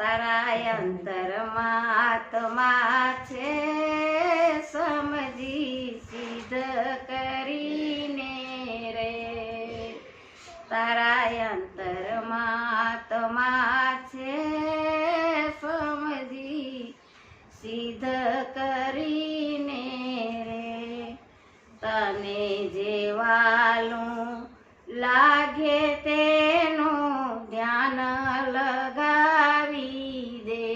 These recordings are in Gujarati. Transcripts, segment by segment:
તારા અંતરમાં આત્મા છે, સમજી સિદ્ધ કરીને રે. તારા અંતરમાં આત્મા છે, સમજી સિદ્ધ કરીને રે. તને જે વાલું લાગે તેનું ધ્યાન લગાવી દે.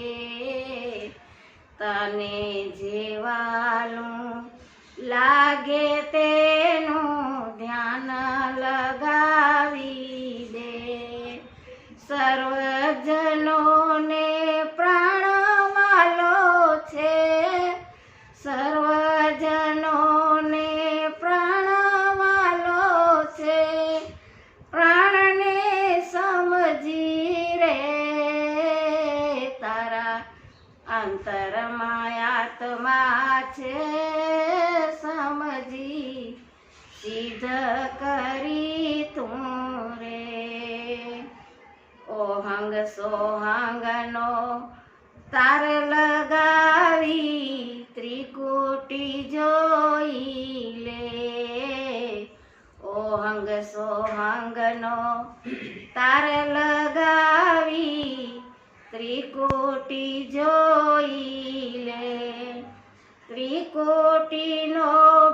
તને જે વાલું લાગે તેનું ધ્યાન લગાવી દે. સર્વજનોને પ્રાણવાલો છે, સર્વજનોને પ્રાણવાલો છે. પ્રાણને સમજી રે, તારા અંતરમાં આત્મા છે, સમજી સિદ્ધ કરી તું રે. ઓહંગ સોહંગનો તાર લગાવી ત્રિકુટી જોઈ લે. ઓહંગ સોહંગનો તાર લગાવી ત્રિકુટી જોઈ લે. ત્રિકુટીનો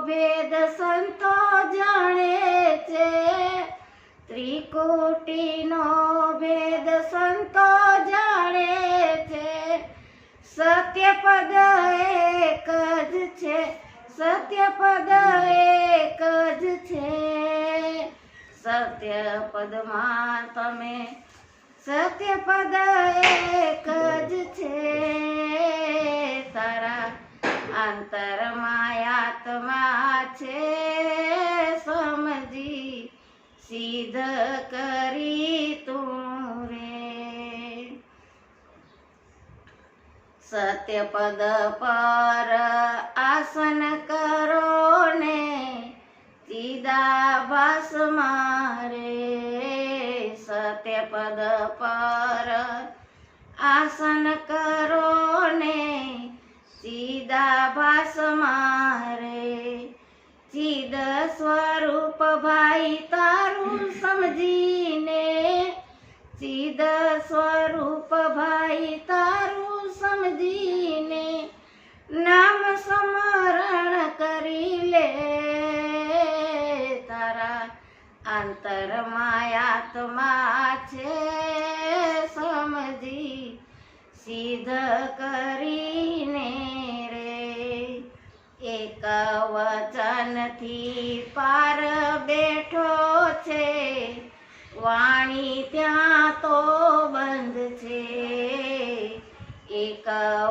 ભેદ સંતો જાણે છે, ત્રિકુટીનો ભેદ સંતો જાણે છે. સત્યપદ એક જ છે, સત્યપદ એક જ છે. સત્યપદમાં તમે, સત્યપદ એક જ છે. તારા અંતરમાં આત્મા છે, સમજી સિદ્ધ કરી તું રે. સત્યપદ પર આસન કરો ને ચિદાભાસ મારે. સત્યપદ પર આસન કરો ને ચિદાભાસ મારે. ચિદ સ્વરૂપ ભાઈ તારું સમજીને, ચિદ સ્વરૂપ ભાઈ તારું સમજીને નામ સ્મરણ કરી લે. તારા અંતરમાં આત્મા છે, સમજી સિદ્ધ કરીને રે. એક વચનથી પાર બેઠો છે, વાણી ત્યાં તો બંધ છે. એક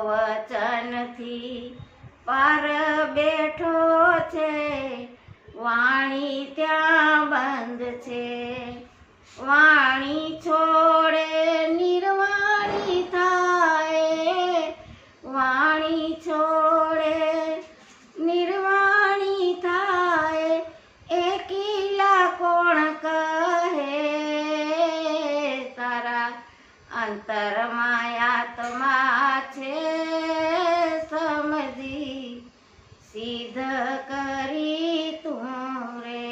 વચનથી પાર બેઠો છે, વાણી ત્યાં બંધ છે. વાણી છોડે નિર્વાણી થાય, વાણી છોડે નિર્વાણી થાય. એકીલા કોણ કહે, તારા અંતરમાં આત્મા છે, સમજી સિદ્ધ કરી તું રે.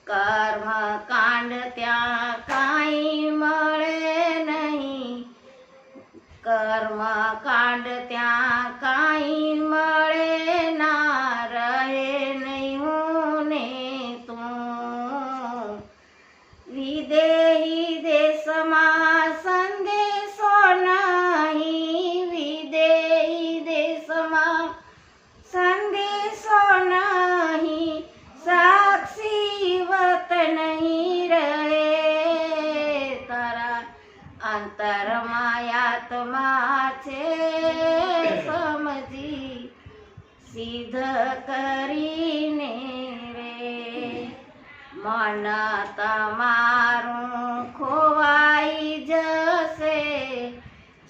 કર્મ કાંડ ત્યાં કાંઈ મળે નહીં, કર્મ કાંડ ત્યાં કાંઈ મળે ના રહે નહીં હું ને તું. વિદેહી દેશમાં સંદેશો નહીં, વિદેહી દેશમાં સંદેશો નહીં. સાક્ષી વત નહીં રહે, તારા અંતરમાં આત્મા છે, સમજી સિદ્ધ કરીને રે. મન તમારું ખોવાઈ જશે,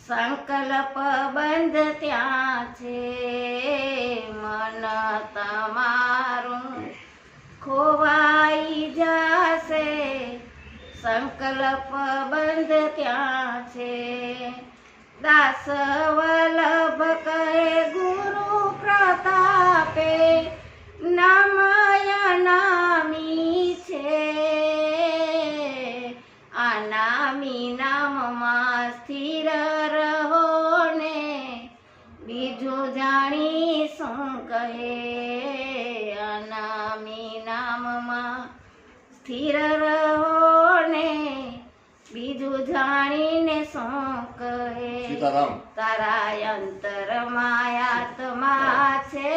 સંકલ્પ બંધ ત્યાં છે. મન તમારું ખોવાઈ જશે, સંકલ્પ બંધ ક્યાં છે? દાસ વલ્લભ કહે ગુરુ પ્રતાપે, નામય નામી છે. આ નામી નામમાં સ્થિર રહો ને, બીજું જાણી શું કહે? આ નામી નામમાં સ્થિર રહો ને, બીજું જાણીને શું કહે? તારા અંતરમાં આત્મા છે,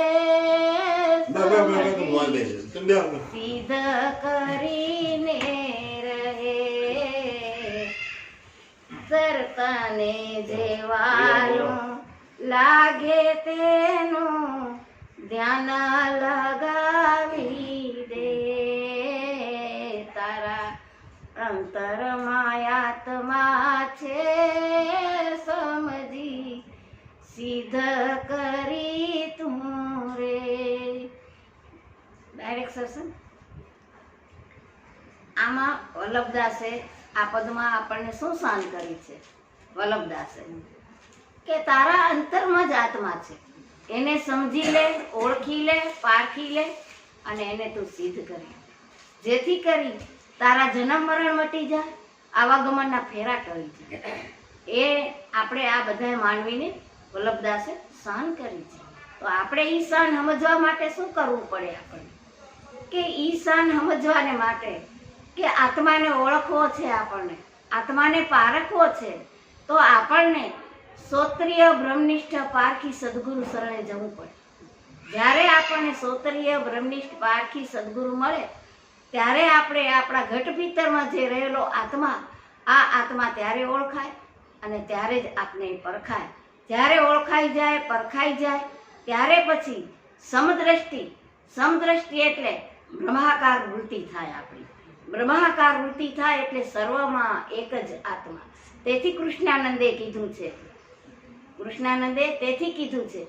સિદ્ધ કરીને રહે. તરતાને જેવાનું લાગે તેનું ધ્યાન લગાવી દે. તારા અંતરમાં આત્મા છે, સમજી સિદ્ધ કરી તું રે. ડાયરેક્ટ સત્સંગ. આમાં વલ્લભદાસે આ પદમાં આપણને શું શાન કરી છે? વલ્લભદાસે કે તારા અંતરમાં જ આત્મા છે, એને સમજી લે, ઓળખી લે, પારખી લે અને એને તું સિદ્ધ કરી, જેથી કરી તારા જન્મ મરણ મટી જાય, આવાગમનના ફેરા ટળી જાય. એ આપણે આ બધા માનવીને વલ્લભદાસે શાન કરી છે. તો આપણે ઈ શાન સમજવા માટે શું કરવું પડે? આપણને કે ઈ શાન સમજવાને માટે કે આત્માને ઓળખવો છે, આપણને આત્માને પારખવો છે, તો આપણને શ્રોત્રિય બ્રહ્મનિષ્ઠ પારખી સદગુરુ શરણે જવું પડે. જ્યારે આપણને શ્રોત્રિય બ્રહ્મનિષ્ઠ પારખી સદગુરુ મળે ત્યારે આપણે આપણા ઘટ ભીતરમાં જે રહેલો આત્મા, આ આત્મા ત્યારે ઓળખાય અને ત્યારે જ આપણે પરખાય. જ્યારે ઓળખાઈ જાય, પરખાઈ જાય, ત્યારે પછી સમદ્રષ્ટિ એટલે બ્રહ્માકાર વૃત્તિ થાય. આપણી બ્રહ્માકાર વૃત્તિ થાય એટલે સર્વમાં એક જ આત્મા. તેથી કૃષ્ણાનંદે તેથી કીધું છે,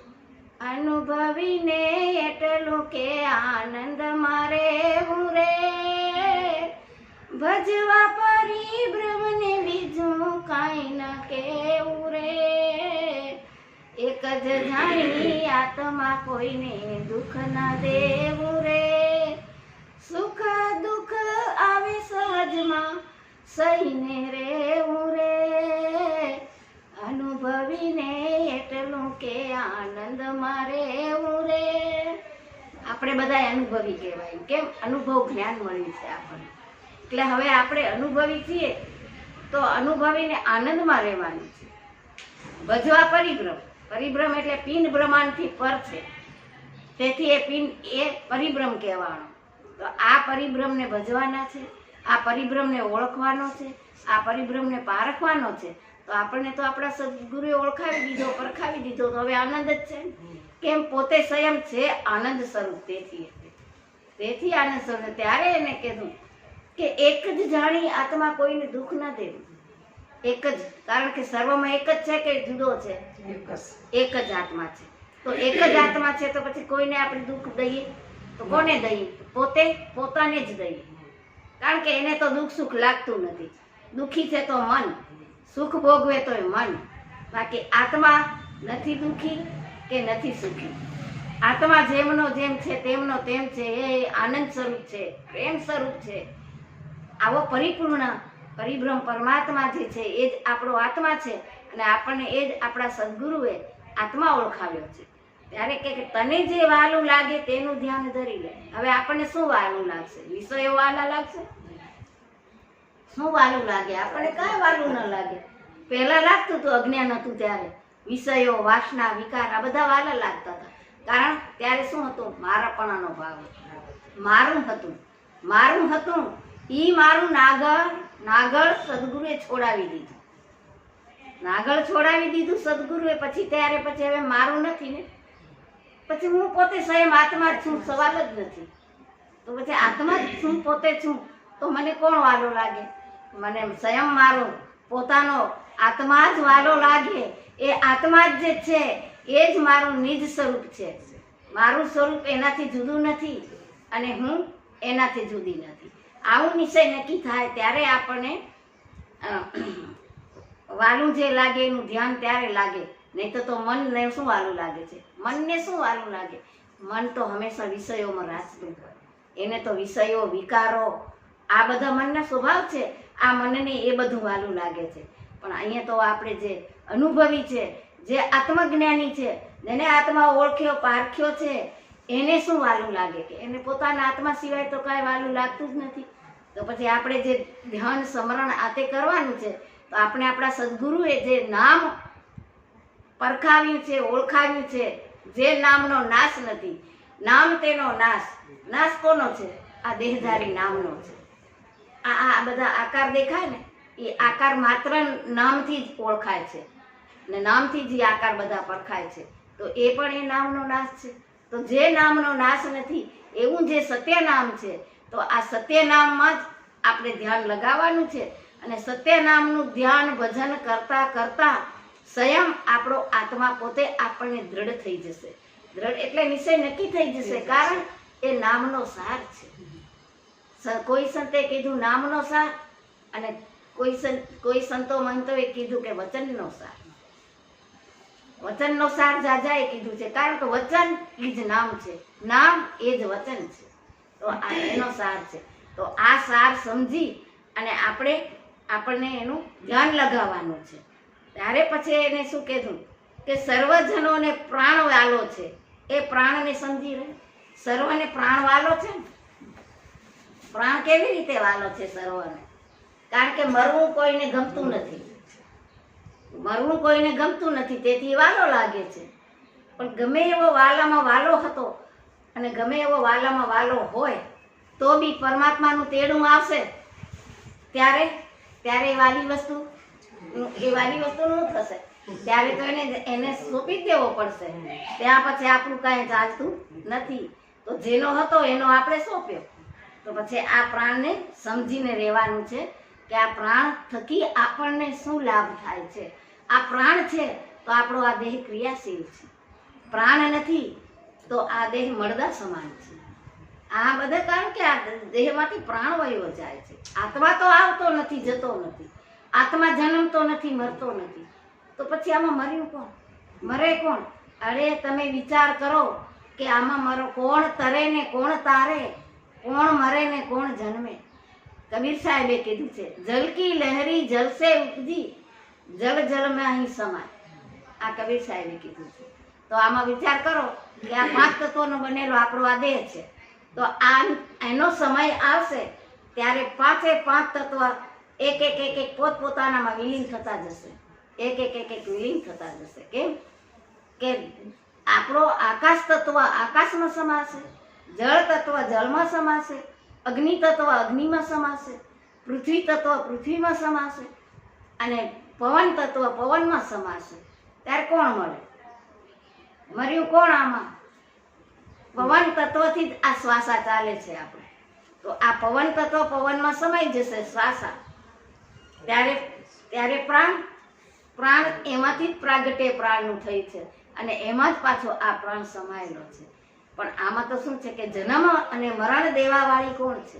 અનુભવીને એટલું કે આનંદ મારે હું રે, ભજવા પરિભ્રમને બીજું કાંઈ ન કેવું રે. એક જ જાણી આત્મા કોઈને દુઃખ ના દેવું રે. સુખ દુઃખ આવે સહજમાં સહીને રેવું રે. અનુભવીને એટલું કે આનંદ મારે હું રે. આપણે બધા અનુભવી કહેવાય. કેમ? અનુભવ જ્ઞાન મળ્યું છે આપણને. એટલે હવે આપણે અનુભવી છીએ તો અનુભવીને આનંદમાં રહેવાનું છે. ભજવા પરિભ્રમ એટલે પિંડ બ્રહ્માંડથી પર છે, તેથી એ પિંડ એ પરિભ્રમ કહેવાનો. તો આ પરિભ્રમને ભજવાના છે, આ પરિભ્રમને ઓળખવાનો છે, આ પરિભ્રમને પારખવાનો છે. તો આપણને તો આપણા સદગુરુએ ઓળખાવી દીધો, પરખાવી દીધો, તો હવે આનંદ જ છે. કેમ? પોતે સ્વયં છે આનંદ સ્વરૂપ. તેથી આનંદ સ્વરૂપ. ત્યારે એને કીધું કે એક જ જાણી આત્મા કોઈને દુઃખ ન દેવું. એક જ, કારણ કે સર્વમાં એક જ છે કે જુદો છે? એક જ આત્મા છે. તો એક જ આત્મા છે તો પછી કોઈને આપણે દુઃખ દઈએ તો કોને દઈએ? પોતાને જ દઈએ. કારણ કે એને તો દુઃખ સુખ લાગતું નથી. દુઃખી છે તો મન, સુખ ભોગવે તોય મન. બાકી આત્મા નથી દુઃખી કે નથી સુખી. આત્મા જેમનો જેમ છે તેમનો તેમ છે. એ આનંદ સ્વરૂપ છે, પ્રેમ સ્વરૂપ છે. આવો પરિપૂર્ણ પરિભ્રમ પરમાત્મા જે છે એ જ આપણો આત્મા છે. અને આપણને એ જ આપણા સદગુરુએ આત્મા ઓળખાવ્યો છે. ત્યારે કે તને જે વહાલું લાગે તેનું ધ્યાન ધરી લે. હવે આપણને શું વહાલું લાગશે? વિષયો વહાલા લાગશે? શું વહાલું લાગે? આપણને કાંઈ વહાલું ન લાગે. પહેલા લાગતું હતું, અજ્ઞાન હતું ત્યારે વિષયો, વાસના, વિકાર આ બધા વહાલા લાગતા હતા. કારણ ત્યારે શું હતું? મારાપણાનો ભાવ હતો. મારું હતું. ઈ મારું નાગળ સદગુરુએ છોડાવી દીધું. સદગુરુએ. પછી હવે મારું નથી ને. પછી હું પોતે સ્વયં આત્મા જ છું, સવાલ જ નથી. તો પછી આત્મા જ છું, પોતે છું, તો મને કોણ વાલો લાગે? મને સ્વયં મારો પોતાનો આત્મા જ વાલો લાગે. એ આત્મા જ જે છે એ જ મારું નિજ સ્વરૂપ છે. મારું સ્વરૂપ એનાથી જુદું નથી અને હું એનાથી જુદી નથી. આવું નિશ્ચય નક્કી થાય ત્યારે આપણને વાલું જે લાગે એનું ધ્યાન ત્યારે લાગે, નહીં તો મનને શું વાલું લાગે છે? મનને શું વાલું લાગે? મન તો હંમેશા વિષયોમાં રાચતું હોય, એને તો વિષયો વિકારો આ બધા મનના સ્વભાવ છે, આ મનને એ બધું વાલું લાગે છે. પણ અહીંયા તો આપણે જે અનુભવી છે, જે આત્મજ્ઞાની છે, જેને આત્મા ઓળખ્યો પારખ્યો છે, એને શું વાલું લાગે? કે એને પોતાના આત્મા સિવાય તો કાંઈ વાલું લાગતું જ નથી. તો પછી આપણે જે ધ્યાન સ્મરણ આતે કરવાનું છે, તો આપણે આપણા સદગુરુએ જે નામ પરખાવ્યું છે, ઓળખાવ્યું છે, જે નામનો નાશ નથી, નામ તેનો નાશ. નાશ કોનો છે? આ દેહધારી નામનો છે. આ બધા આકાર દેખાય ને, એ આકાર માત્ર નામથી જ ઓળખાય છે, ને નામથી જ એ આકાર બધા પરખાય છે. તો એ પણ એ નામનો નાશ છે. તો જે નામનો નાશ નથી એવું જે સત્ય નામ છે, તો આ સત્ય નામમાં જ આપણે ધ્યાન લગાવવાનું છે. અને સત્ય નામનું ધ્યાન ભજન કરતા કરતા સ્વયં આપણો આત્મા પોતે આપણને દ્રઢ થઈ જશે. દ્રઢ એટલે નિશ્ચય નક્કી થઈ જશે, કારણ એ નામનો સાર છે. કોઈ સંતે કીધું નામનો સાર, અને કોઈ સંતો મંતોએ કીધું કે વચનનો સાર. વચનનો સાર જાજાએ કીધું છે, કારણ કે વચન એ જ નામ છે, નામ એ જ વચન છે. તો આ એનો સાર છે. તો આ સાર સમજી અને આપણને એનું ધ્યાન લગાવવાનું છે. ત્યારે પછી એને શું કીધું કે સર્વજનોને પ્રાણ વાલો છે. એ પ્રાણને સમજી રહે, સર્વને પ્રાણ વાલો છે ને. પ્રાણ કેવી રીતે વાલો છે સર્વને? કારણ કે મરવું કોઈને ગમતું નથી, મરવું કોઈને ગમતું નથી, તેથી વાલો લાગે છે. પણ ગમે એવો વાલામાં વાલો હતો અને ગમે એવો વાલામાં વાલો હોય તો બી પરમાત્માનું તેડું આવશે ત્યારે એ વાલી વસ્તુ શું થશે? ત્યારે તો એને સોંપી દેવો પડશે. ત્યાં પછી આપણું કાંઈ ચાલતું નથી. તો જેનો હતો એનો આપણે સોંપ્યો. તો પછી આ પ્રાણને સમજીને રહેવાનું છે કે આ પ્રાણ થકી આપણને શું લાભ થાય છે. આ પ્રાણ છે તો આપણો આ દેહ ક્રિયાશીલ છે, પ્રાણ નથી તો આ દેહ મળદા સમાન છે. આ બધા કારણ કે આ દેહમાંથી પ્રાણ વયો જાય છે. આત્મા તો આવતો નથી, જતો નથી. આત્મા જન્મતો નથી, મરતો નથી. તો પછી આમાં મર્યું કોણ? મરે કોણ? અરે તમે વિચાર કરો કે આમાં કોણ તરે ને કોણ તારે, કોણ મરે ને કોણ જન્મે. કબીર સાહેબે કીધું છે, જલ કી લહેરી જલ સે ઉપજી, જલ જલ में અહીં સમાય. આ કબીર સાહેબે કીધું છે. તો આમાં વિચાર કરો કે આ 5 તત્વોનો બનેલો આપણો આ દેહ છે. તો એનો સમય આવશે ત્યારે 5 તત્વ એક પોતપોતાનામાં વિલીન થતા જશે, એક વિલીન થતા જશે. કેમ કે આપણો આકાશ તત્વ આકાશમાં સમાશે, જળ તત્વ જળમાં સમાશે, અગ્નિ તત્વ અગ્નિમાં સમાશે, પૃથ્વી તત્વ પૃથ્વીમાં સમાશે, અને પવન તત્વ પવનમાં સમાશે. ત્યારે કોણ મળે? મર્યું કોણ આમાં? પવન તત્વથી જ આ શ્વાસા ચાલે છે આપણે. તો આ પવન તત્વ પવનમાં સમાઈ જશે શ્વાસા. ત્યારે પ્રાણ એમાંથી જ પ્રાગટ્ય પ્રાણનું થઈ છે, અને એમાં જ પાછો આ પ્રાણ સમાયેલો છે. પણ આમાં તો શું છે કે જન્મ અને મરણ દેવાવાળી કોણ છે?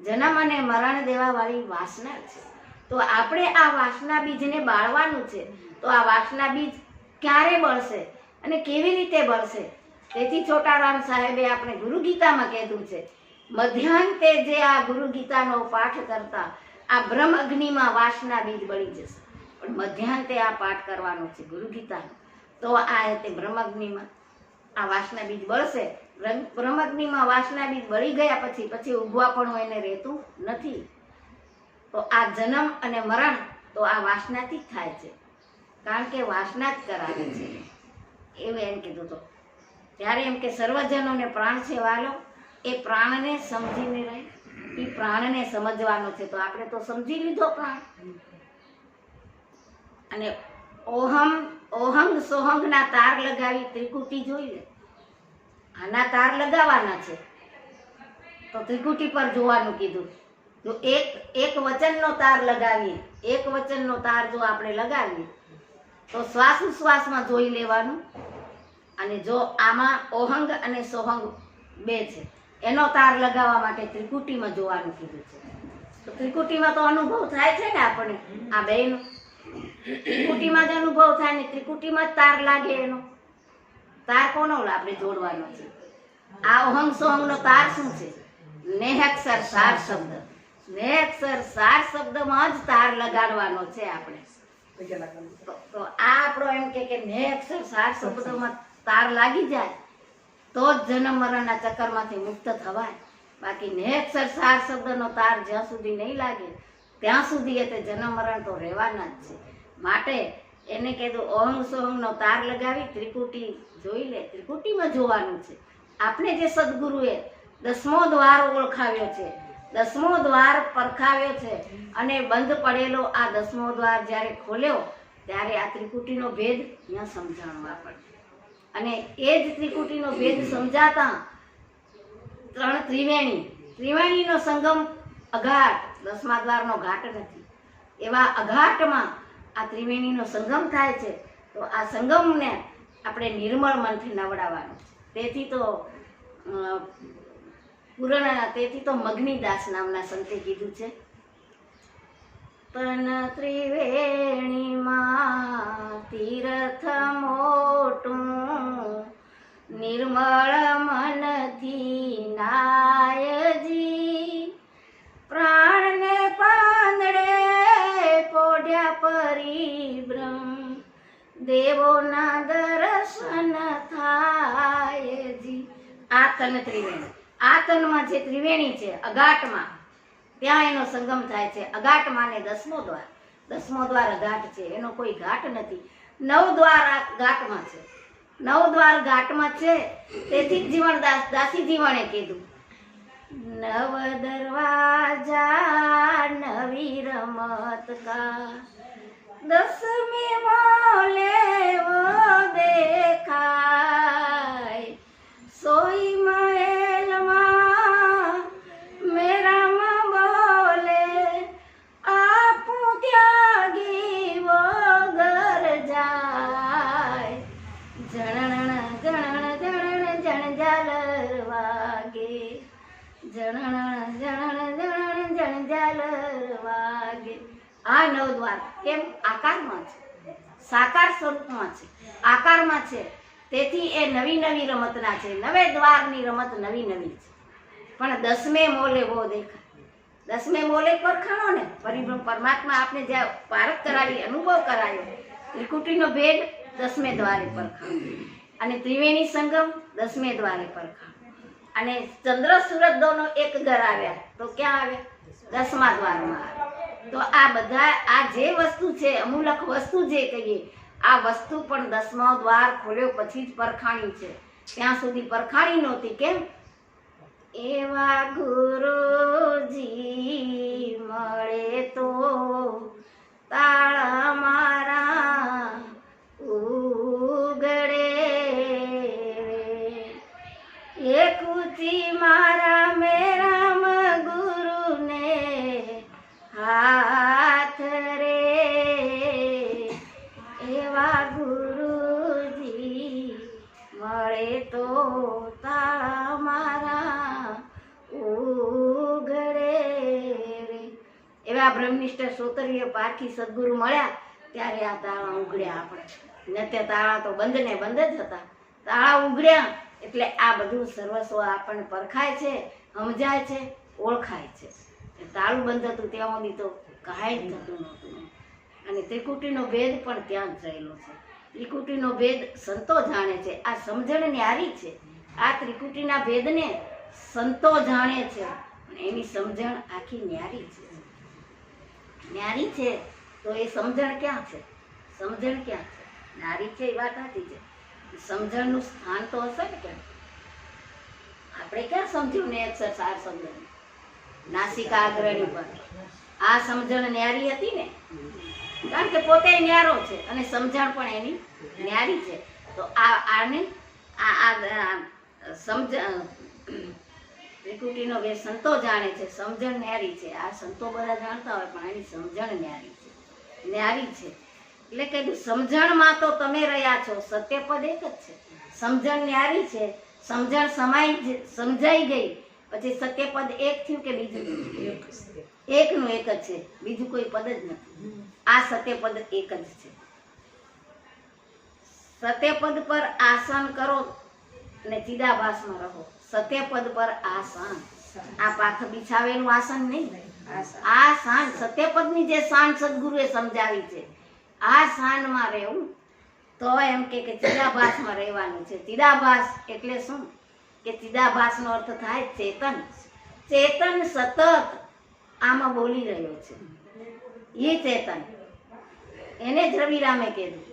જન્મ અને મરણ દેવાવાળી વાસના છે. તો આપણે આ વાસના બીજને બાળવાનું છે. તો આ વાસના બીજ ક્યારે બળશે અને કેવી રીતે બળશે? તેથી છોટારામ સાહેબે આપણે ગુરુ ગીતામાં કીધું છે, મધ્યાંતે જે આ ગુરુ ગીતાનો પાઠ કરતા આ બ્રહ્મ અગ્નિમાં વાસના બીજ બળી જશે. પણ મધ્યાંતે આ પાઠ કરવાનો છે ગુરુ ગીતાનો. તો આ તે બ્રહ્મ અગ્નિમાં આ વાસના બીજ બળશે. બ્રહ્મ અગ્નિમાં વાસના બીજ બળી ગયા પછી ઉગવા પણ એને રહેતું નથી. તો આ જન્મ અને મરણ તો આ વાસનાથી જ થાય છે, કારણ કે વાસના જ કરાવે છે. એવું એમ કીધું. તો ત્યારે એમ કે સર્વજનોને પ્રાણ છે વાલો, એ પ્રાણને સમજીને રહે, એ પ્રાણને સમજવાનો છે. તો આપણે તો સમજી લીધો પ્રાણ. અને ઓહંગ સોહંગના તાર લગાવી ત્રિકુટી જોઈ લે. આના તાર લગાવવાના છે તો ત્રિકુટી પર જોવાનું કીધું. જો એક વચનનો તાર લગાવીએ, એક વચનનો તાર જો આપણે લગાવીએ તો શ્વાસોશ્વાસમાં જોઈ લેવાનું. અને જો આમાં ઓહંગ અને સોહંગ બે છે એનો તાર લગાવવા માટે ત્રિકુટીમાં જોવાનું કીધું છે. તો ત્રિકુટીમાં તો અનુભવ થાય છે ને આપણને, આ બેનો ત્રિકુટીમાં જ અનુભવ થાય ને ત્રિકુટીમાં જ તાર લાગે. એનો તાર કોનો આપણે જોડવાનો છે? આ ઓહંગ સોહંગનો તાર શું છે? નેહક્ષર સાર શબ્દ. નેહક્ષર સાર શબ્દમાં જ તાર લગાડવાનો છે આપણે. તો આ આપણો એમ કે નેહક્ષર સાર શબ્દમાં તાર લાગી જાય તો જ જન્મ મરણના ચક્કરમાંથી મુક્ત થવાય. બાકી નેહક્ષર સાર શબ્દનો તાર જ્યાં સુધી નહીં લાગે ત્યાં સુધી એ તે જન્મ મરણ તો રહેવાના જ છે. માટે એને કીધું ઓહંગ સોહંગનો તાર લગાવી ત્રિકુટી જોઈ લે. ત્રિકુટીમાં જોવાનું છે. આપણે જે સદગુરુએ 10મો દ્વાર ઓળખાવ્યો છે, 10મો દ્વાર પરખાવ્યો છે અને બંધ પડેલો આ 10મો દ્વાર જ્યારે ખોલ્યો ત્યારે આ ત્રિકુટીનો ભેદ ત્યાં સમજાણો આપણને. અને એ જ ત્રિકુટીનો ભેદ સમજાતા ત્રણ ત્રિવેણીનો સંગમ અઘાટ, 10મા દ્વારનો ઘાટ નથી, એવા અઘાટમાં આ ત્રિવેણીનો સંગમ થાય છે. તો આ સંગમને આપણે નિર્મળ મનથી નવડાવવાનું છે. તેથી તો મગ્નીદાસ નામના સંતે કીધું છે, તન ત્રિવેણીમાં તીર્થ મોટું નિર્મળ મનથી નાયજી, પ્રાણને પાંદડે પોઢ્યા પરિભ્રમ દેવોના દર્શન થાયજી. આ તન ત્રિવેણી, આ તનમાં જે ત્રિવેણી છે અઘાટમાં, ત્યાં એનો સંગમ થાય છે. અઘાટમાં ને 10મો દ્વાર, 10મો દ્વાર અઘાટ છે, એનો કોઈ ઘાટ નથી. 9 દ્વાર આ ઘાટમાં છે, 9 દ્વાર ઘાટમાં છે. તેથી જ જીવણદાસ દાસી જીવણે કીધું, નવ દરવાજા નવી રમત કા 10મી મોલે વો દેખાય, સોઈ મહેલમાં મેરામાં બોલે આપું ત્યાગી વગર જાય, જણણ જણણ જણણ જણજાલર વાગે, જણણ જણણ જણણ જણજાલર વાગે. આ 9 દ્વાર કેમ? આકારમાં છે, સાકાર સ્વરૂપમાં છે, આકારમાં છે. તેથી એ નવી નવી રમતના છે. 9 દ્વારની રમત નવી નવી છે. પણ 10મે મોલે વો દેખાય, 10મે મોલે પરખાણો ને પરિભ્રમ પરમાત્મા આપણે જ્યાં પારખ કરાવી, અનુભવ કરાયો, ત્રિકુટીનો ભેદ 10મે દ્વારે પરખાણો અને ત્રિવેણી સંગમ 10મે દ્વારે પરખાણો. અને ચંદ્ર સૂરજ દોનો એક ઘર આવ્યા તો ક્યાં આવ્યા? 10મા દ્વારમાં આવ્યા. તો આ બધા આ જે વસ્તુ છે, અમૂલક વસ્તુ જે કહીએ, આ વસ્તુ પણ 10મો દ્વાર ખોલ્યો પછી જ પરખાણી છે. ત્યાં સુધી પરખાણી નહોતી. કેમ? એવા ગુરુજી મળે તો તાળા મારા ઉગડે, એક ઊંચી મારા મેરામ ગુરુને હાથ રે, એવા ગુરુજી મળે તો તાળા મારા ઉગડે રે. એવા બ્રહ્મનિષ્ઠ શ્રોતરીય પારખી સદગુરુ મળ્યા ત્યારે આ તાળા ઉગડ્યા. આપણે નત્ય તાળા તો બંધ ને બંધ જ હતા, તાળા ઉગડ્યા એટલે આ બધું સર્વસ્વ આપણને પરખાય છે, સમજાય છે, ઓળખાય છે. તાળું બંધ હતું ત્યાં સુધી તો કાંઈ જ થતું નહોતું. અને ત્રિકુટીનો ભેદ પણ ત્યાં જ રહેલો છે. ત્રિકુટીનો ભેદ સંતો જાણે છે. આ સમજણ ન્યારી છે. આ ત્રિકુટીના ભેદને સંતો જાણે છે અને એની સમજણ આખી ન્યારી છે. ન્યારી છે તો એ સમજણ ક્યાં છે? સમજણ ક્યાં છે? નારી છે એ વાત સાચી છે, સમજણનું સ્થાન તો હશે ને. કેમ આપણે ક્યાં સમજ્યું ને અક્ષર સાર સમજણ નાસિકા અગ્રણી પર આ સમજણ ન્યારી હતી ને, કારણ કે પોતે ન્યારો છે અને સમજણ પણ એની ન્યારી છે. તો આને ત્રિકુટીનો બે સંતો જાણે છે, સમજણ ન્યારી છે. આ સંતો બધા જાણતા હોય પણ એની સમજણ ન્યારી છે, ન્યારી છે. એટલે કે સમજણમાં તો તમે રહ્યા છો, સત્યપદ એક જ છે. સમજણ ન્યારી છે, સમજણ સમજાઈ ગઈ પછી સત્યપદ એક થયું કે બીજું? એકનું એક જ છે, બીજું કોઈ પદ જ નથી. આ સત્યપદ એક જ છે. સત્યપદ પર આસન કરો ને ચિદાભાસમાં રહો. સત્યપદ પર આસન, આ પાથ બિછાવેલું આસન નહીં, આ શાન સત્યપદની જે શાન સદગુરુએ સમજાવી છે, આ શાનમાં રહેવું. તો એમ કે ચિદાભાસમાં રહેવાનું છે. ચિદાભાસ એટલે શું? કે ચિદાભાસનો અર્થ થાય ચેતન. ચેતન સતત આમાં બોલી રહ્યો છે, એ ચેતન. એને જ રવિરામે કીધું,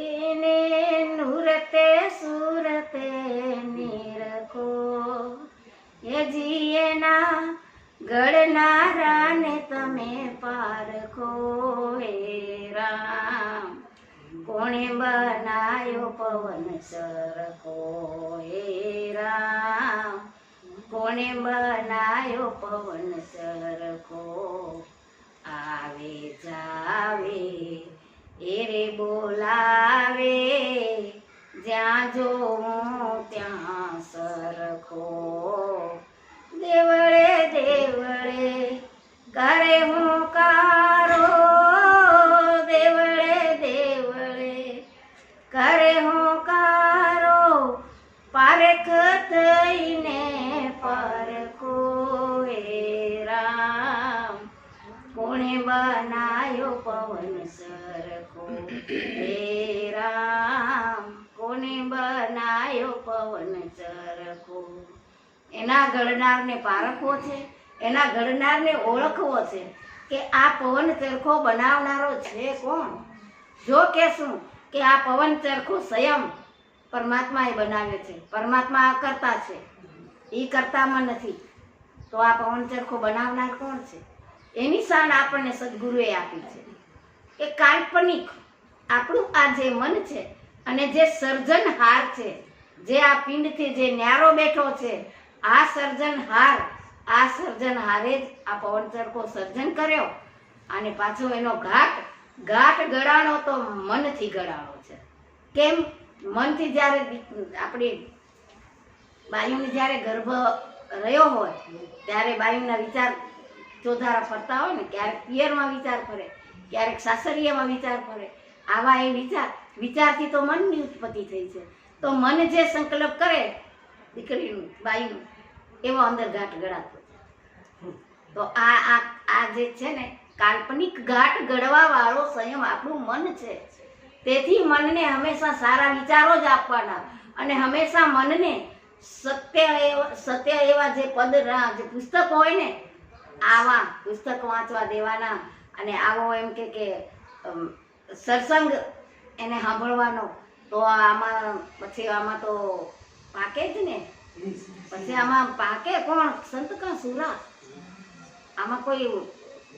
એને નુરતે સુરતે નિરખો, એ જીએના ગળનારાને તમે પારખો. હે રામ કોણે બનાયો પવન સરખો, હે રામ કોણે બનાયો પવન સરખો. આવે જાવે એરે બોલાવે, જ્યાં જોઉં ત્યાં સરખો. દેવળે દેવળે કરે હુંકારો, દેવળે દેવળે કરે હુંકારો. પારખ થઈને પરખો. હે રામ કોણે બનાયો પવન સરખો, હે રામ કોણે બનાયો પવન સરખો. એના ઘડનારને પારખવો છે, એના ઘડનારને ઓળખવો છે કે આ પવન ચરખો બનાવનારો છે કોણ. જો કે શું કે આ પવન ચરખો સ્વયં પરમાત્માએ બનાવ્યો છે. પરમાત્મા અકર્તા છે, એ કર્તામાં નથી. તો આ પવન ચરખો બનાવનાર કોણ છે? એની શાન આપણને સદગુરુએ આપી છે કે કાલ્પનિક આપણું આ જે મન છે અને જે સર્જનહાર છે, જે આ પિંડથી જે ન્યારો બેઠો છે, આ સર્જનહારે જ આ પવન ચરખો સર્જન કર્યો. અને પાછો એનો ઘાટ ગળાણો તો મનથી ગળાણો છે. કેમ? મનથી જ્યારે આપણી બાયુને જ્યારે ગર્ભ રહ્યો હોય ત્યારે બાયુના વિચાર ચોધારા ફરતા હોય ને, ક્યારેક પિયરમાં વિચાર ફરે, ક્યારેક સાસરિયામાં વિચાર ફરે. આવા એ વિચારથી તો મનની ઉત્પત્તિ થઈ છે. તો મન જે સંકલ્પ કરે દીકરીનું બાયુનું, એવો અંદર ઘાટ ગળાતો. તો આ જે છે ને કાલ્પનિક ઘાટ ગળવા વાળો સ્વયં આપણું મન છે. તેથી મનને હંમેશા સારા વિચારો જ આપવાના અને હંમેશા મનને સત્ય એવા જે જે પુસ્તક હોય ને, આવા પુસ્તક વાંચવા દેવાના. અને આવો એમ કે સત્સંગ એને સાંભળવાનો. તો આમાં તો પાકે જ ને. પછી આમાં પાકે કોણ? સંત કા સુરા. આમાં કોઈ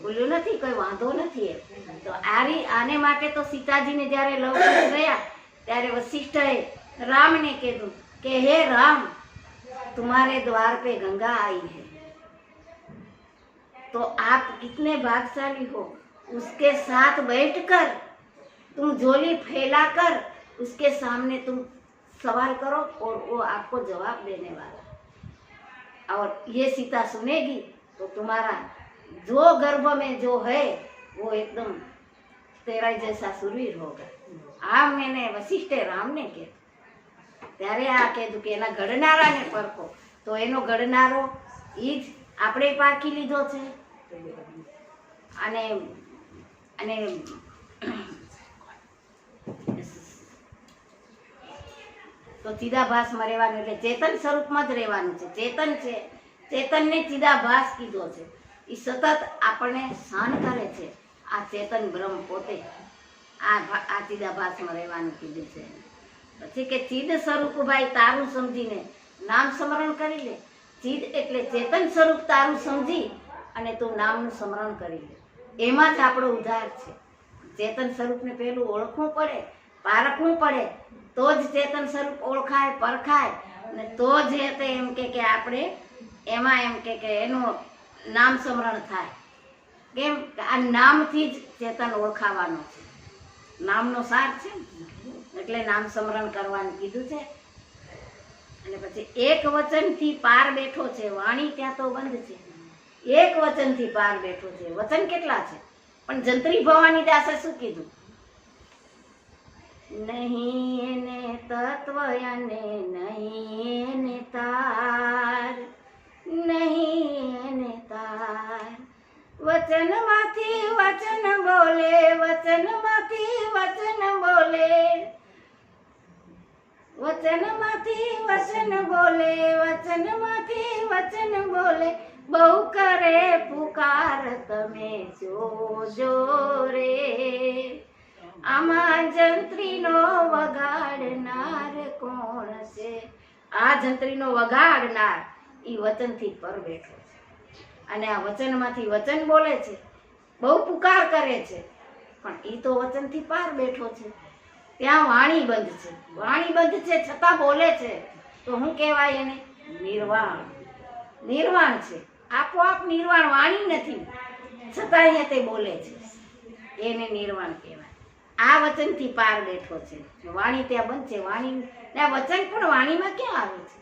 બોલ્યું નથી, કોઈ વાંધો નથી. તો આને માટે તો સીતાજીને જ્યારે લવકુશ ગયા ત્યારે વશિષ્ઠએ રામને કીધું કે હે રામ तुम्हारे द्वार पे गंगा आई है, तो आप कितने भाग्यशाली हो. उसके साथ बैठकर तुम झोली फैलाकर उसके सामने तुम सवाल करो और वो आपको जवाब देने वाला. और ये सीता सुनेगी तो तुम्हारा जो गर्भ में जो है वो एकदम तेरा जैसा सुरवीर होगा. આ मैंने વશિષ્ઠે રામને કીધું. ત્યારે આ કીધું કે એના ઘડનારાને પરખો. તો એનો ઘડનારો એ જ આપણે પારખી લીધો છે. અને તો ચિદાભાસમાં રહેવાનું એટલે ચેતન સ્વરૂપમાં જ રહેવાનું છે. ચેતન છે, ચેતનને ચિદાભાસ કીધો છે. એ સતત આપણને શાન કરે છે. આ ચેતન બ્રહ્મ પોતે આ ચિદાભાસમાં રહેવાનું કીધું છે. પછી કે ચિદ સ્વરૂપ ભાઈ તારું સમજીને નામ સ્મરણ કરી લે. ચિદ એટલે ચેતન સ્વરૂપ તારું સમજી અને તું નામનું સ્મરણ કરી લે. એમાં જ આપણો ઉદ્ધાર છે. ચેતન સ્વરૂપને પહેલું ઓળખવું પડે, પારખવું પડે, તો જ ચેતન સ્વરૂપ ઓળખાય, પરખાય. અને તો જ એમ કે આપણે એમાં એમ કે એનું નામ સ્મરણ થાય. કેમ? આ નામથી જ ચેતન ઓળખાવાનું છે. નામનો સાર છે એટલે નામ સ્મરણ કરવાનું કીધું છે. અને પછી એક વચનથી પાર બેઠો છે, વાણી ત્યાં તો બંધ છે. એક વચનથી પાર બેઠો છે. વચન કેટલા છે? પણ જંત્રી ભવાની દાસે શું કીધું? નહીં એને તત્વ અને નહીં એને તાર, નહીં એને તાર. વચનમાંથી વચન બોલે, વચનમાંથી વચન બોલે, વચનમાંથી વચન બોલે, વચનમાંથી વચન બોલે. બહુ કરે પુકાર તમે જોજો રે, આમાં જંત્રીનો વગાડનાર કોણ છે? આ જંત્રીનો વગાડનાર ઈ વચનથી પર બેઠો છે. અને આ વચનમાંથી વચન બોલે છે, બહુ પુકાર કરે છે, પણ ઈ તો વચનથી પાર બેઠો છે. ત્યાં વાણી બંધ છે. વાણી બંધ છે છતાં બોલે છે, તો શું કહેવાય એને? નિર્વાણ. નિર્વાણ છે, આપોઆપ નિર્વાણ. વાણી નથી છતાં અહીંયા તે બોલે છે, એને નિર્વાણ કહેવાય. આ વચનથી પાર બેઠો છે. વાણી ત્યાં બંધ છે. વાણી ને વચન પણ વાણીમાં ક્યાં આવે છે?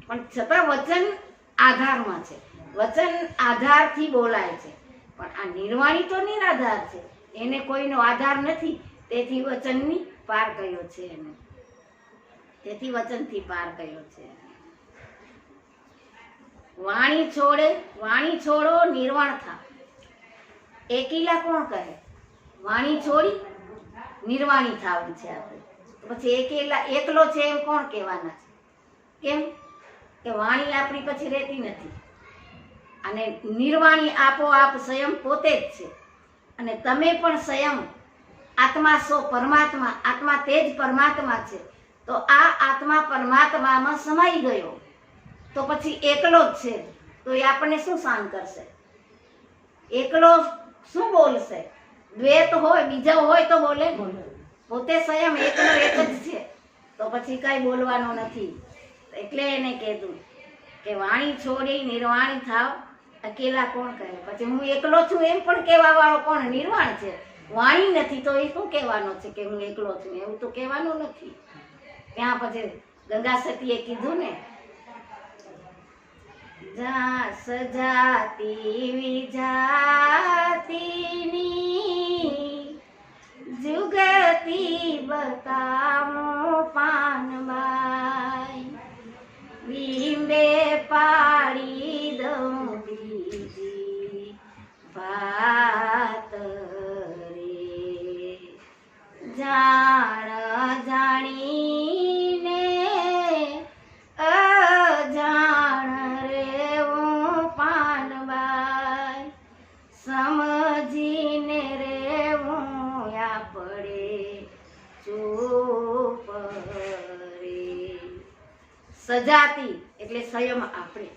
પણ છતાં વચન આધારમાં છે. વચન આધારથી બોલાય છે, પણ આ નિર્વાણી તો નિરાધાર છે, એને કોઈનો આધાર નથી. તેથી વચનની પાર કયો છે એને. તેથી વચનથી પાર કયો છે. વાણી છોડે, વાણી છોડો નિર્વાણ થા. એકીલા કોણ કહે? વાણી છોડી નિર્વાણી થાવું છે આપણે. પછી એકેલા એકલો છે એમ કોણ કહેવાના છે? કેમ કે વાણી આપણી પછી રહેતી નથી. અને નિર્વાણી આપોઆપ સ્વયં પોતે જ છે. અને તમે પણ સ્વયં આત્મા છો, પરમાત્મા. આત્મા તે જ પરમાત્મા છે. તો આ આત્મા પરમાત્મામાં સમાઈ ગયો, તો પછી એકલો જ છે. તો એ આપણને શું શાન કરશે? એકલો શું બોલશે? દ્વૈત હોય, બીજા હોય તો બોલે. પોતે સ્વયં એકનો એક જ છે, તો પછી કઈ બોલવાનો નથી. એટલે એને કીધું કે વાણી છોડી નિર્વાણી થાવ. અકેલા કોણ કહે? પછી હું એકલો છું એમ પણ કહેવા વાળો કોણ? નિર્વાણ છે. વાણી નથી તો એ શું કહેવાનો છે કે હું એકલો છું? એવું તો કહેવાનું નથી. ત્યાં પછી ગંગા સતીએ કીધું ને, જા સજાતી વિજાતીની જુગતી બતાવો પાનબાઈ, બીંબે પાડી દઉં બીજી વાત રે. જાણ જાણીને અજાણ રેવું પાનબાઈ, સમજીને રેવું આપણે ચૂપ રે. સજાતી એટલે સંયમ આપણે,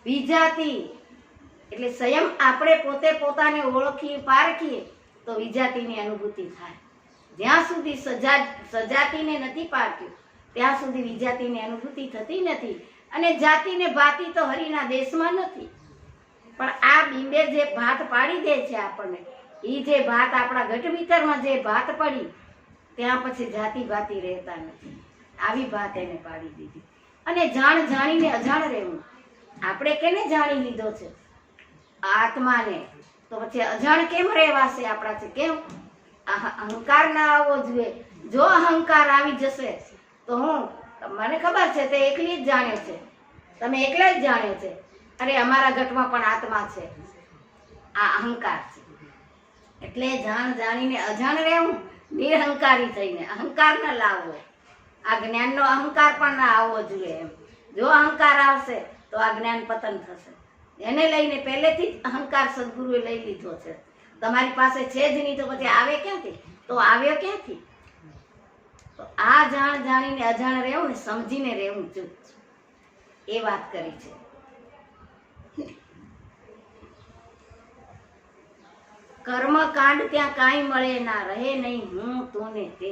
વિજાતી એટલે સંયમ આપણે પોતે પોતાને ઓળખીએ પારખીએ તો વિજાતીની અનુભૂતિ થાય. જ્યાં સુધી સજાતીને નથી પારખ્યું ત્યાં સુધી વિજાતીની અનુભૂતિ થતી નથી. અને જાતિને ભાતી તો હરિના દેશમાં નથી. પણ આ બિંબે જે ભાત પાડી દે છે આપણને, એ જે ભાત આપણા ઘટ ભીતરમાં જે ભાત પડી, ત્યાં પછી જાતિ ભાતી રહેતા નથી. આવી ભાત એને પાડી દીધી. અને જાણ જાણીને અજાણ રહેવું. આપણે કેને જાણી લીધો છે? આત્માને. તો પછી અજાણ કેમ રહેવાશે આપણાથી? કેમ? અહંકાર ના આવવો જોઈએ. જો અહંકાર આવી જશે તો મને ખબર છે તે એકલી જ જાણે છે, તમે એકલા જ જાણે છે. અરે અમારા ઘટમાં પણ આત્મા છે. આ અહંકાર છે. એટલે જાણ જાણીને અજાણ રહેવું, નિરહંકારી થઈને. અહંકાર ન લાવવો. આ જ્ઞાનનો અહંકાર પણ ના આવવો જોઈએ એમ. જો અહંકાર આવશે તો આ જ્ઞાન પતન થશે. એને લઈને પહેલેથી જ અહંકાર સદગુરુએ લઈ લીધો છે. તમારી પાસે છે જ નહીં તો પછી આવે ક્યાંથી? તો આવ્યો ક્યાંથી? તો આ જાણ જાણીને અજાણ રહેવું ને, સમજીને રહેવું ચૂપ, એ વાત કરી છે. કર્મકાંડ ત્યાં કાંઈ મળે ના, રહે નહીં હું તું ને તે.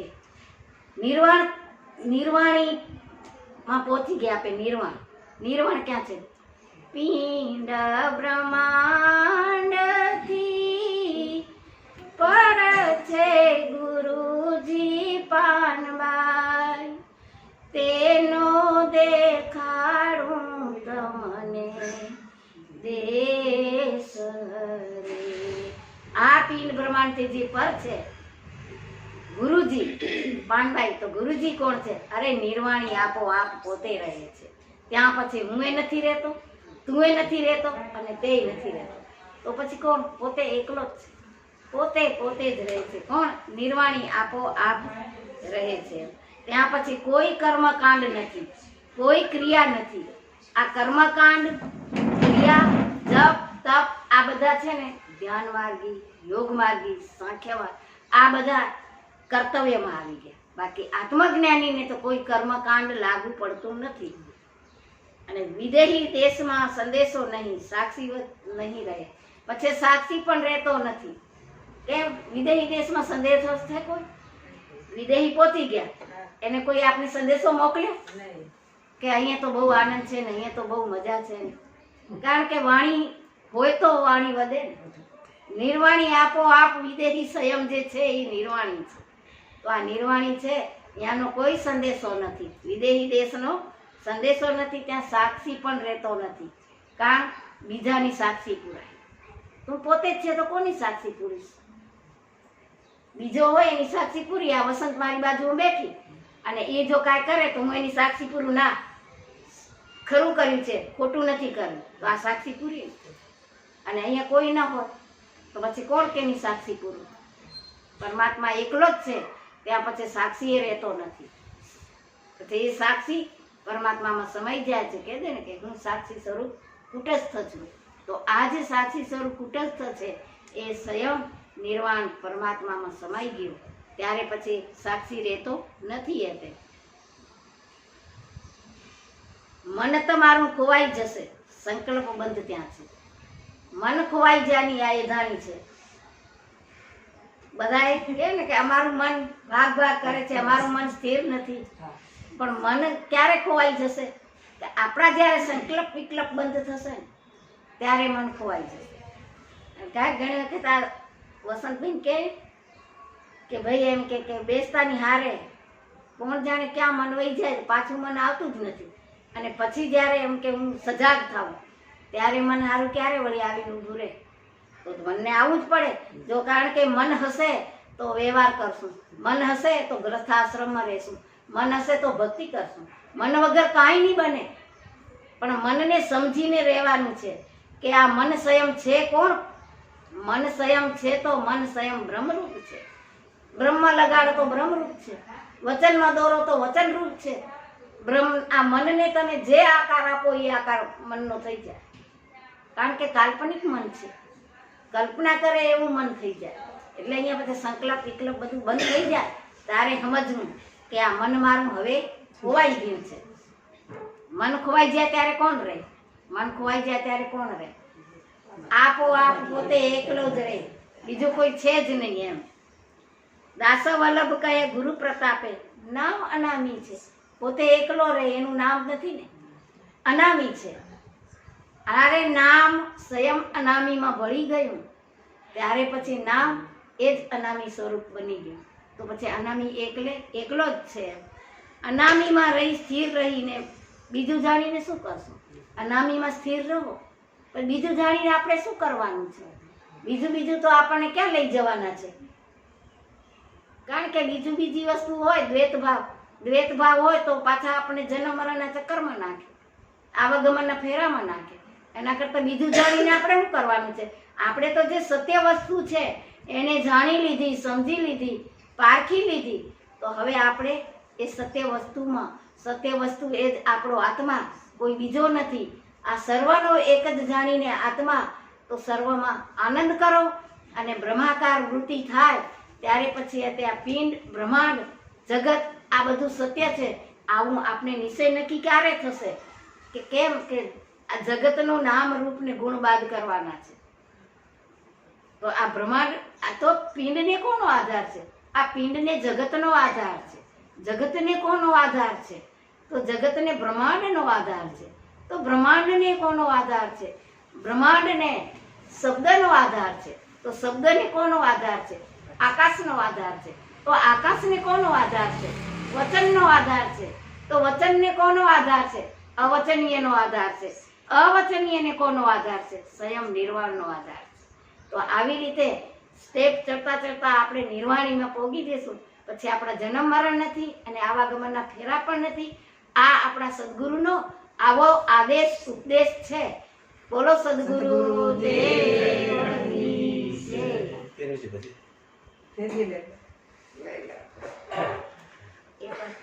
નિર્વાણી માં પહોંચી ગયા આપણે. નિર્વાણ. નિર્વાણ ક્યાં છે? પિંડ બ્રહ્માંડથી પર છે ગુરુજી પાનબાઈ, તેનો પિંડ બ્રહ્માંડથી જે પર છે ગુરુજી પાનભાઈ, તો ગુરુજી કોણ છે? અરે નિર્વાણી આપોઆપ પોતે રહે છે. ત્યાં પછી હું એ નથી રહેતો, તું એ નથી રહેતો અને તે નથી રહેતો. તો પછી કોણ? પોતે એકલો જ છે. પોતે જ રહે છે. કોણ? નિર્વાણી આપોઆપ રહે છે. ત્યાં પછી કોઈ કર્મકાંડ નથી, કોઈ ક્રિયા નથી. આ કર્મકાંડ, ક્રિયા, જપ, તપ આ બધા છે ને ધ્યાન માર્ગી, યોગ માર્ગી, સાંખ્ય માર્ગ આ બધા કર્તવ્યમાં આવી ગયા. બાકી આત્મજ્ઞાનીને તો કોઈ કર્મકાંડ લાગુ પડતું નથી. અને વિદેહી દેશમાં સંદેશો નહીં, સાક્ષી નહીં રહે. પછી સાક્ષી પણ રહેતો નથી. કેમ? વિદેહી દેશમાં સંદેશો છે કોઈ? વિદેહી પહોંચી ગયા, એને કોઈ આપને સંદેશો મોકલ્યો કે અહીંયા તો બહુ આનંદ છે ને અહીંયા તો બહુ મજા છે ને? કારણ કે વાણી હોય તો વાણી વધે ને. નિર્વાણી આપોઆપ વિદેહી સંયમ જે છે એ નિર્વાણી છે. તો આ નિર્વાણી છે, ત્યાંનો કોઈ સંદેશો નથી. વિદેહી દેશનો સંદેશો નથી. ત્યાં સાક્ષી પણ રહેતો નથી. કારણ બીજાની સાક્ષી પુરાય. તું પોતે જ છે તો કોની સાક્ષી પૂરીશ? બીજો હોય એની સાક્ષી પૂરી. આ વસંત મારી બાજુ બેઠી અને એ જો કાંઈ કરે તો હું એની સાક્ષી પૂરું. ના, ખરું કર્યું છે, ખોટું નથી કર્યું, તો આ સાક્ષી પૂરી. અને અહીંયા કોઈ ન હોય તો પછી કોણ કેની સાક્ષી પૂરું? પરમાત્મા એકલો જ છે. ત્યાં પછી સાક્ષી એ રહેતો નથી. પછી એ સાક્ષી પરમાત્મામાં સમાઈ જાય છે. કહે છે ને કે હું સાક્ષી સ્વરૂપ કુટસ્થ છું. તો આ જે સાક્ષી સ્વરૂપ કુટસ્થ છે એ સ્વયં નિર્વાણ પરમાત્મામાં સમાઈ ગયો. ત્યારે પછી સાક્ષી રહેતો નથી. એટલે મન તમારું ખોવાઈ જશે, સંકલ્પ બંધ ત્યાં છે. મન ખોવાઈ જાની આ એધાણી છે. બધા એ કહે ને કે અમારું મન ભાગ કરે છે, અમારું મન સ્થિર નથી. પણ મન ક્યારે ખોવાઈ જશે? કે આપણા જ્યારે સંકલ્પ વિકલ્પ બંધ થશે ને ત્યારે મન ખોવાઈ જશે. કાંઈક ઘણી વખત આ વસંતબેન કહે કે ભાઈ એમ કે બેસતાની હારે કોણ જાણે ક્યાં મન વહી જાય, પાછું મન આવતું જ નથી. અને પછી જ્યારે એમ કે હું સજાગ થાઉં ત્યારે મન હારું ક્યારે વળી આવીને ઊભું રહે? તો મનને આવવું જ પડે. જો કારણ કે મન હશે તો વ્યવહાર કરશું, મન હશે તો ગ્રસ્થાશ્રમમાં રહેશું, મન હશે તો ભક્તિ કરશું. મન વગર કાંઈ નહીં બને. પણ મનને સમજીને રહેવાનું છે કે આ મન સંયમ છે. કોણ? મન સંયમ છે તો મન સંયમ બ્રહ્મરૂપ છે. બ્રહ્મ લગાડો તો બ્રહ્મરૂપ છે. વચનમાં દોરો તો વચનરૂપ છે. આ મનને તમે જે આકાર આપો એ આકાર મનનો થઈ જાય. કારણ કે કાલ્પનિક મન છે, કલ્પના કરે એવું મન થઈ જાય. એટલે અહીંયા પછી સંકલ્પ વિકલ્પ બધું બંધ થઈ જાય. ત્યારે સમજવું કે આ મન મારું હવે ખોવાઈ ગયું છે. મન ખોવાઈ જાય ત્યારે કોણ રહે? મન ખોવાઈ જાય ત્યારે કોણ રહે? આપોઆપ પોતે એકલો જ રહે, બીજું કોઈ છે જ નહીં. એમ દાસ વલ્લભ કહે ગુરુ પ્રતાપે નામ અનામી છે. પોતે એકલો રહે એનું નામ નથી ને, અનામી છે. અરે નામ સ્વયં અનામીમાં ભળી ગયું ત્યારે પછી નામ એ જ અનામી સ્વરૂપ બની ગયું. તો પછી અનામી એકલો જ છે. અનામીમાં રહી સ્થિર રહીને બીજું જાણીને શું કરશું? અનામીમાં સ્થિર રહો પણ બીજું જાણીને આપણે શું કરવાનું છે? બીજું તો આપણને ક્યાં લઈ જવાના છે? કારણ કે બીજી વસ્તુ હોય, દ્વૈત ભાવ હોય તો પાછા આપણે જન્મ મરણના ચક્કરમાં નાખે, આવાગમનના ફેરામાં નાખે. એના કરતાં બીજું જાણીને આપણે શું કરવાનું છે? આપણે તો જે સત્ય વસ્તુ છે એને જાણી લીધી, સમજી લીધી, પારખી લીધી. તો હવે આપણે એ સત્ય વસ્તુ એ જ આપણો આત્મા, કોઈ બીજો નથી. આ સર્વનો એક જ જાણીને આત્મા, તો સર્વમાં આનંદ કરો. અને બ્રહ્માકાર વૃત્તિ થાય ત્યારે પછી આ પિંડ, બ્રહ્માંડ, જગત આ બધું સત્ય છે. આવું આપણે નિશ્ચય નક્કી ક્યારે થશે? કે કેમ કે આ જગતનું નામ રૂપને ગુણ બાદ કરવાના છે. તો આ બ્રહ્માંડ, આ તો પિંડને કોનો આધાર છે? આ પિંડને જગતનો આધાર છે. જગતને કોનો આધાર છે? તો જગતને બ્રહ્માંડનો આધાર છે. તો બ્રહ્માંડને કોનો આધાર છે? બ્રહ્માંડને શબ્દનો આધાર છે. તો શબ્દને કોનો આધાર છે? આકાશનો આધાર છે. તો આકાશને કોનો આધાર છે? વચનનો આધાર છે. તો વચનને કોનો આધાર છે? અવચનીયનો આધાર છે. અવચનીયને કોનો આધાર છે? સ્વયં નિર્વાણનો આધાર છે. તો આવી રીતે સ્ટેપ ચડતા ચડતા આપણે નિર્વાણીમાં પહોંચી જઈશું પછી આપણા જન્મ મરણ નથી અને આવાગમનના ફેરા પણ નથી. આ આપણા સદગુરુનો આવો આદેશ ઉપદેશ છે. બોલો સદગુરુ દેવની જય. એ પણ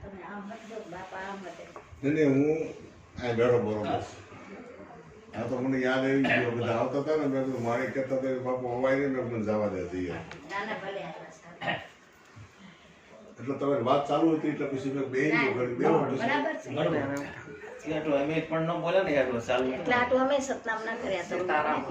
તમે આમ મત દો, બાપા આમ મત દો. નહીં હું આ બેઠો બરોબર. આ તો મને યાદ આવી ગયો બધા આવતા હતા ને મેં કીધું મારે કહેતા હતા કે બાપુ અવાય નહીં મેં મને જવા દે જઈએ. ના ના ભલે આપણા સાહેબ. એટલે તમારી વાત ચાલુ હતી એટલે પછી મેં બે ઘડી બે બરાબર છે. એટલું અમે પણ ન બોલે ને એટલું ચાલુ એટલે આટલું અમે સતનામ ના કર્યા તો સીતારામ.